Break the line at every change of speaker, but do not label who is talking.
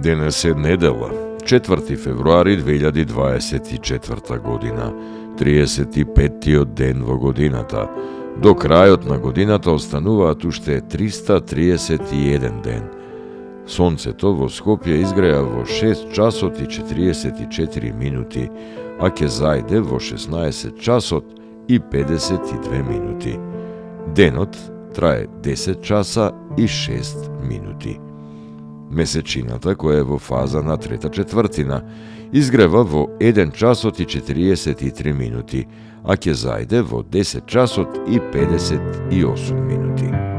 Денес е недела, 4. февруари 2024 година, 35-тиот ден во годината. До крајот на годината остануваат уште 331 ден. Сонцето во Скопје изгреа во 6 часот и 44 минути, а ќе зајде во 16 часот и 52 минути. Денот трае 10 часа и 6 минути. Месечината, која е во фаза на трета четвртина, изгрева во 1 часот и 43 минути, а ќе зајде во 10 часот и 58 минути.